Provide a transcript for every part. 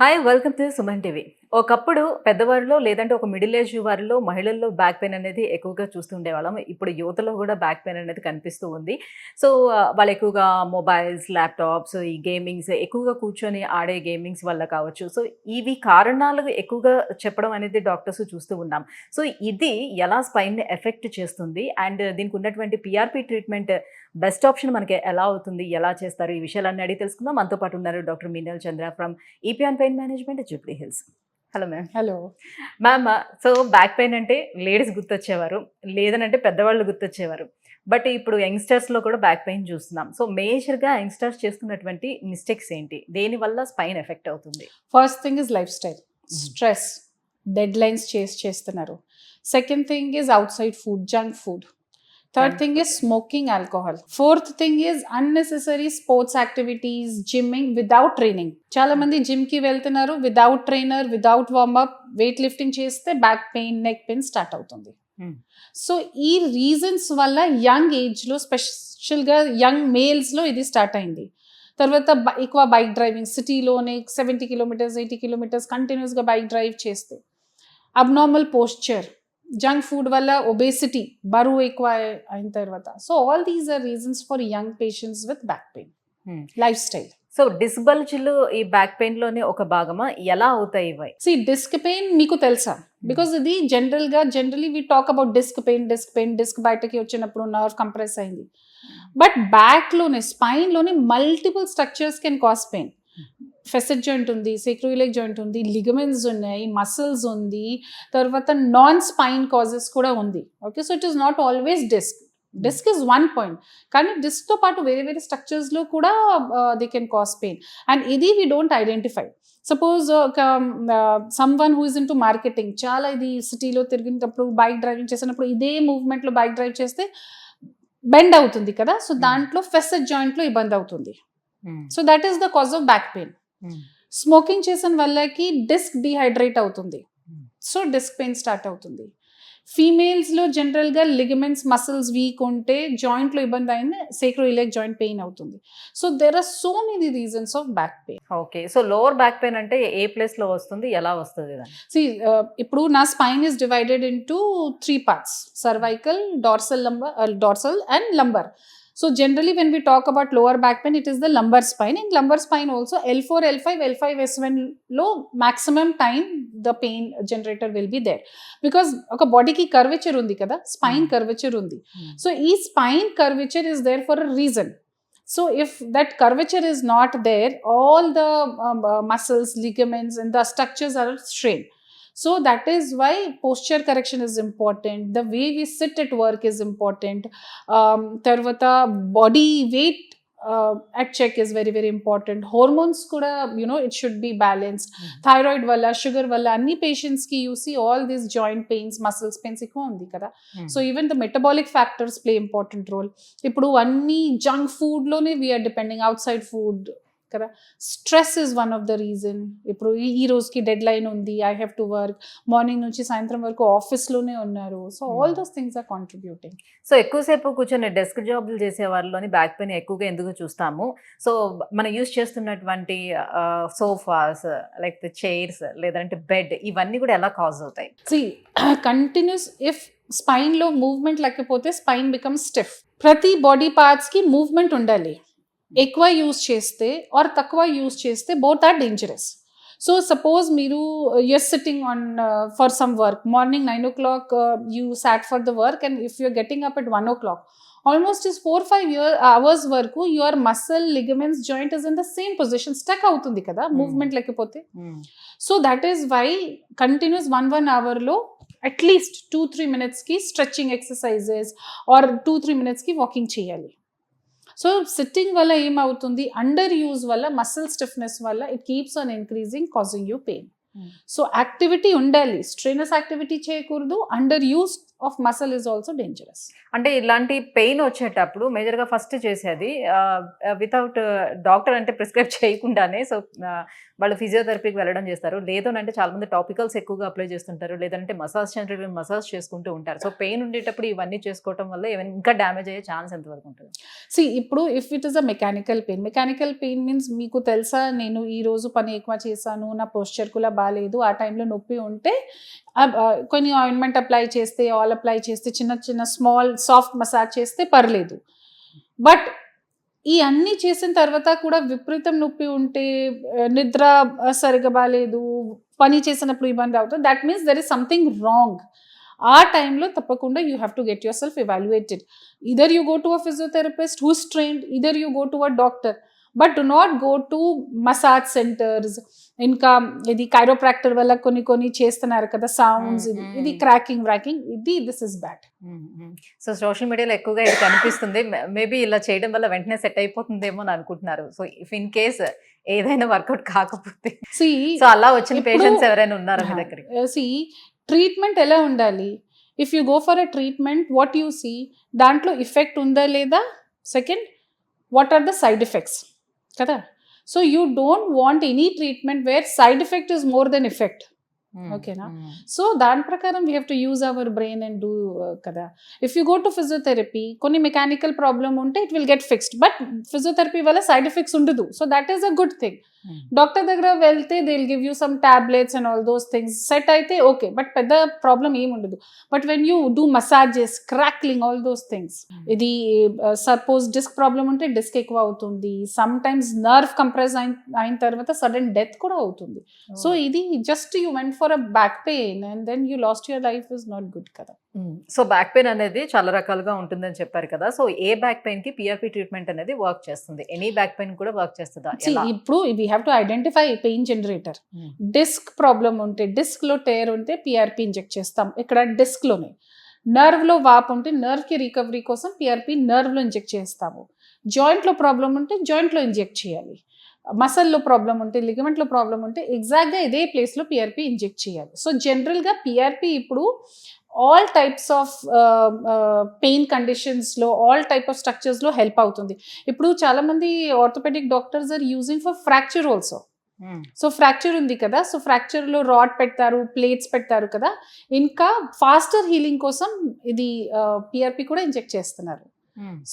Hi welcome to Suman TV. ఒకప్పుడు పెద్దవారిలో లేదంటే ఒక మిడిల్ ఏజ్ వారిలో మహిళల్లో బ్యాక్ పెయిన్ అనేది ఎక్కువగా చూస్తుండేవాళ్ళం. ఇప్పుడు యువతలో కూడా బ్యాక్ పెయిన్ అనేది కనిపిస్తూ ఉంది. సో వాళ్ళు ఎక్కువగా మొబైల్స్, ల్యాప్‌టాప్స్, ఈ గేమింగ్స్ ఎక్కువగా కూర్చొని ఆడే గేమింగ్స్ వల్ల కావచ్చు. సో ఇవి కారణాలు ఎక్కువగా చెప్పడం అనేది డాక్టర్స్ చూస్తూ ఉన్నాం. సో ఇది ఎలా స్పైన్‌ని ఎఫెక్ట్ చేస్తుంది? అండ్ దీనికి ఉన్నటువంటి పీఆర్‌పీ ట్రీట్మెంట్ బెస్ట్ ఆప్షన్ మనకి ఎలా అవుతుంది? ఎలా చేస్తారు? ఈ విషయాలన్నీ అడిగి తెలుసుకుందాం. మనతో పాటు ఉన్నారు డాక్టర్ మీనల్ చంద్ర ఫ్రమ్ ఈపీఆన్ pain management Jubilee Hills. Hello ma'am. Hello. Ma'am, so back pain అంటే లేడీస్ గుర్తొచ్చేవారు. లేదనంటే పెద్దవాళ్ళు గుర్తొచ్చేవారు. బట్ ఇప్పుడు యంగ్‌స్టర్స్‌లో కూడా బ్యాక్ పెయిన్ చూస్తున్నాం. సో మేజర్‌గా యంగ్‌స్టర్స్ చేస్తున్నటువంటి మిస్టేక్స్ ఏంటి? దేనివల్ల స్పైన్ ఎఫెక్ట్ అవుతుంది? First thing is lifestyle, stress, deadlines చేస్తున్నారు. Second thing is outside food, junk food. Third thing is smoking alcohol. Fourth thing is unnecessary sports activities, gymming without training. చాలా మంది gym కి వెళ్తున్నారు without trainer, without warmup, weight lifting చేస్తే back pain, neck pain start అవుతుంది. So ఈ reasons వల్ల young age లో, స్పెషల్గా యంగ్ మేల్స్ లో ఇది స్టార్ట్ అయింది. తర్వాత ఎక్కువ బైక్ డ్రైవింగ్, సిటీలోనే 70 కిలోమీటర్స్ 80 కిలోమీటర్స్ కంటిన్యూస్గా బైక్ డ్రైవ్ చేస్తే, అబ్నార్మల్ పోస్చర్, జంక్ ఫుడ్ వల్ల ఒబేసిటీ, బరువు ఎక్కువ అయిన తర్వాత. So all these are reasons for young patients with back pain. Lifestyle. So disc బల్జ్‌లు ఈ బ్యాక్ పెయిన్ లోనే ఒక భాగమా? ఎలా అవుతాయి ఇవి? డిస్క్ పెయిన్ మీకు తెలుసా? బికాస్ ఇది generally we talk about disc pain, disc బయటకి వచ్చినప్పుడు నర్వ్ కంప్రెస్ అయింది. బట్ బ్యాక్ లోనే, స్పైన్ లోనే multiple structures can cause pain. Facet joint ఉంది, సేక్రోయిలియక్ జాయింట్ ఉంది, లిగమెంట్స్ ఉన్నాయి, మసిల్స్ ఉంది, తర్వాత నాన్ స్పైన్ కాజెస్ కూడా ఉంది. Okay, so it is not always disc is one point, కానీ డిస్క్తో పాటు వేరే స్ట్రక్చర్స్లో కూడా they can cause pain. And ఇది we don't identify. Suppose some one who ఇస్ ఇన్ టు మార్కెటింగ్, చాలా ఇది సిటీలో తిరిగినప్పుడు, బైక్ డ్రైవింగ్ చేసినప్పుడు ఇదే మూవ్మెంట్లో బైక్ డ్రైవ్ చేస్తే బెండ్ అవుతుంది కదా, సో దాంట్లో ఫెసెట్ జాయింట్లో ఇబ్బంది అవుతుంది. So that is the cause of back pain. Smoking చేసిన వాళ్ళకి డిస్క్ డిహైడ్రేట్ అవుతుంది, సో డిస్క్ పెయిన్ స్టార్ట్ అవుతుంది. ఫీమేల్స్ లో జనరల్ గా లిగమెంట్స్, మసిల్స్ వీక్ ఉంటే జాయింట్ లో ఇబ్బంది అయిన సేక్రోయిలియక్ జాయింట్ పెయిన్ అవుతుంది. So there are so many reasons of back pain. Okay, so lower back pain అంటే ఏ ప్లేస్ లో వస్తుంది, ఎలా వస్తుంది? ఇప్పుడు నా spine is divided into 3 parts: cervical, dorsal and lumbar. So generally when we talk about lower back pain, it is the lumbar spine. In lumbar spine also L4, L5, L5S1 లో maximum time the pain generator will be there. Because ఒక బాడీకి curvature ఉంది కదా, spine curvature ఉంది. So ఈ spine curvature is there for a reason. So if that curvature is not there, all the muscles, ligaments and the structures are strained. So that is why posture correction is important. The way we sit at work is important. Tarvata body weight at check is very important. Hormones kuda, it should be balanced. Thyroid valla, sugar valla, anni patients ki you see all these joint pains, muscles pains ఎక్కువ ఉంది కదా. So even the metabolic factors play important role. ఇప్పుడు అన్ని junk food లోనే we are depending, outside food కదా. Stress is one of the reason. ఇప్పుడు ఈ రోజుకి డెడ్ లైన్ ఉంది, I have to work, morning నుంచి సాయంత్రం వరకు ఆఫీస్లోనే ఉన్నారు. So all those things are contributing. So ఎక్కువసేపు కూర్చొని డెస్క్ జాబ్లు చేసే వాళ్ళలోని బ్యాక్ పెయిన్ ఎక్కువగా ఎందుకు చూస్తాము? సో మనం యూజ్ చేస్తున్నటువంటి సోఫాస్, లైక్ చైర్స్, లేదంటే బెడ్, ఇవన్నీ కూడా ఎలా కాజ్ అవుతాయి? కంటిన్యూస్ ఇఫ్ స్పైన్లో మూవ్మెంట్ లేకపోతే స్పైన్ బికమ్ స్టిఫ్. ప్రతి బాడీ పార్ట్స్కి మూవ్మెంట్ ఉండాలి. ఎక్కువ యూజ్ చేస్తే ఆర్ తక్కువ యూజ్ చేస్తే both are dangerous. So suppose మీరు you're sitting on for some work, morning 9 o'clock you sat for the work, and if you're getting up at 1 o'clock, almost is 4-5 hours వరకు your muscle, ligaments, joint is in the same position, stuck అవుతుంది కదా movement లేకపోతే. So that is why continuous 1 hourలో at least 2-3 minutesకి stretching exercises or 2-3 minutesకి walking చేయాలి. So sitting వల్ల ఏమవుతుంది, అండర్ యూజ్ వల్ల, మసిల్ స్టిఫ్నెస్ వల్ల it keeps on increasing, causing you pain. So activity ఉండాలి, స్ట్రెయినస్ యాక్టివిటీ చేయకూడదు, under use of muscle is also dangerous. అంటే ఇలాంటి పెయిన్ వచ్చేటప్పుడు మేజర్‌గా ఫస్ట్ చేసేది వితౌట్ డాక్టర్ అంటే ప్రిస్క్రైబ్ చేయకుండానే వాళ్ళు ఫిజియోథెరపీకి వెళ్ళడం చేస్తారు. లేదనంటే చాలామంది టాపికల్స్ ఎక్కువగా అప్లై చేస్తుంటారు. లేదంటే మసాజ్ సెంటర్‌లో మసాజ్ చేసుకుంటూ ఉంటారు. సో పెయిన్ ఉండేటప్పుడు ఇవన్నీ చేసుకోవటం వల్ల ఏమైనా ఇంకా డ్యామేజ్ అయ్యే ఛాన్స్ ఎంతవరకు ఉంటుంది? See, ఇప్పుడు if it is a mechanical pain means మీకు తెలుసా నేను ఈ రోజు పని ఎక్కువ చేశాను, నా పోస్చర్ కూడా బాలేదు, ఆ టైంలో నొప్పి ఉంటే కొన్ని ఆయింట్మెంట్ అప్లై చేస్తే, ఆయిల్ అప్లై చేస్తే, చిన్న చిన్న స్మాల్ సాఫ్ట్ మసాజ్ చేస్తే పర్లేదు. బట్ ఈ అన్నీ చేసిన తర్వాత కూడా విపరీతం నొప్పి ఉంటే, నిద్ర సరిగా బాలేదు, పని చేసినప్పుడు ఇబ్బంది అవుతుంది, that means there is something wrong. ఆ టైంలో తప్పకుండా you have to get yourself evaluated. Either you go to a physiotherapist who's trained, either you go to a doctor, but do not go to massage centres. ఇంకా ఇది chiropractor వల్ల కొన్ని చేస్తున్నారు కదా sounds, ఇది cracking this is bad. So social మీడియాలో ఎక్కువగా ఇది కనిపిస్తుంది. మేబీ ఇలా చేయడం వల్ల వెంటనే సెట్ అయిపోతుందేమో అని అనుకుంటున్నారు. సో ఇఫ్ ఇన్ కేస్ ఏదైనా వర్కౌట్ కాకపోతే, సో అలా వచ్చిన పేషెంట్స్ ఎవరైనా ఉన్నారా మీ దగ్గరికి? ట్రీట్మెంట్ ఎలా ఉండాలి? If you go for a treatment, what you see, దాంట్లో ఇఫెక్ట్ ఉందా లేదా, second what are the side effects కదా. So you don't want any treatment where side effect is more then effect. ఓకేనా? సో దాని ప్రకారం we have to use our brain and do కదా. If you go to physiotherapy, కొన్ని mechanical problem ఉంటే it will get fixed, but physiotherapy వల్ల side effects ఉండదు. So that is a good thing. Doctor దగ్గర వెళ్తే they will give you some tablets and all those things, set అయితే okay, but పెద్ద problem ఏమి ఉండదు. But when you do massages, crackling, all those things, ఇది suppose disc problem ఉంటే disc ఎక్కువ అవుతుంది, సమ్ టైమ్స్ నర్వ్ కంప్రెస్ అయిన తర్వాత సడన్ డెత్ కూడా అవుతుంది. సో ఇది just you went for a back pain and then you lost your life is not good కదా. సో బ్యాక్ పెయిన్ అనేది చాలా రకాలుగా ఉంటుందని చెప్పారు కదా. సో ఏ బ్యాక్ పెయిన్ కి పిఆర్పి ట్రీట్మెంట్ అనేది వర్క్ చేస్తుంది? ఎనీ బ్యాక్ పెయిన్ కూడా వర్క్ చేస్తుందా? ఇప్పుడు we have to identify pain generator. Disc problem ఉంటే, డిస్క్ లో టేర్ ఉంటే పిఆర్పి ఇంజెక్ట్ చేస్తాం ఇక్కడ డిస్క్ లోనే. నర్వ్ లో వాపు ఉంటే నర్వ్ కి రికవరీ కోసం పిఆర్పి నర్వ్ లో ఇంజెక్ట్ చేస్తాము. జాయింట్ లో ప్రాబ్లం ఉంటే జాయింట్ లో ఇంజెక్ట్ చేయాలి. మసల్లో ప్రాబ్లం ఉంటే, లిగమెంట్లో ప్రాబ్లం ఉంటే ఎగ్జాక్ట్గా ఇదే ప్లేస్లో పిఆర్పి ఇంజెక్ట్ చేయాలి. సో జనరల్గా పిఆర్పి ఇప్పుడు ఆల్ టైప్స్ ఆఫ్ పెయిన్ కండిషన్స్లో, ఆల్ టైప్ ఆఫ్ స్ట్రక్చర్స్లో హెల్ప్ అవుతుంది. ఇప్పుడు చాలామంది orthopaedic doctors are using for fracture also. So fracture ఉంది కదా, సో ఫ్రాక్చర్లో రాడ్ పెడతారు, ప్లేట్స్ పెడతారు కదా, ఇంకా ఫాస్టర్ హీలింగ్ కోసం ఇది పిఆర్పి కూడా ఇంజెక్ట్ చేస్తున్నారు.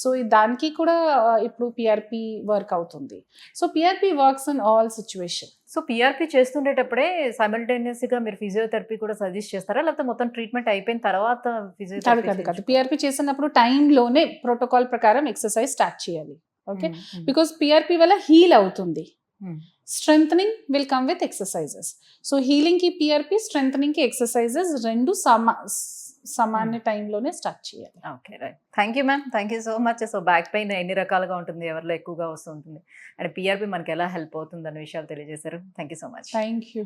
సో దానికి కూడా ఇప్పుడు పిఆర్పి వర్క్ అవుతుంది. So PRP works in all situation. So PRP చేస్తుండేటప్పుడే సైమల్టేనియస్ గా మీరు ఫిజియోథెరపీ కూడా సజెస్ట్ చేస్తారా, లేకపోతే మొత్తం ట్రీట్మెంట్ అయిపోయిన తర్వాత ఫిజియోథెరపీ? కాదు, పిఆర్పి చేసినప్పుడు టైంలోనే ప్రోటోకాల్ ప్రకారం ఎక్సర్సైజ్ స్టార్ట్ చేయాలి. ఓకే, బికాస్ పిఆర్పి వల్ల హీల్ అవుతుంది. Strengthening will come with exercises. So healing కి పిఆర్పి, స్ట్రెంథనింగ్ కి ఎక్సర్సైజెస్ రెండు సామాన్య టైంలోనే స్టార్ట్ చేయాలి. Okay, right. Thank you ma'am, thank you so much. So back pain ఎన్ని రకాలుగా ఉంటుంది, ఎవరిలో ఎక్కువగా వస్తుంటుంది, అండ్ పిఆర్పి మనకి ఎలా హెల్ప్ అవుతుంది అనే విషయాలు తెలియజేశారు. Thank you so much. Thank you.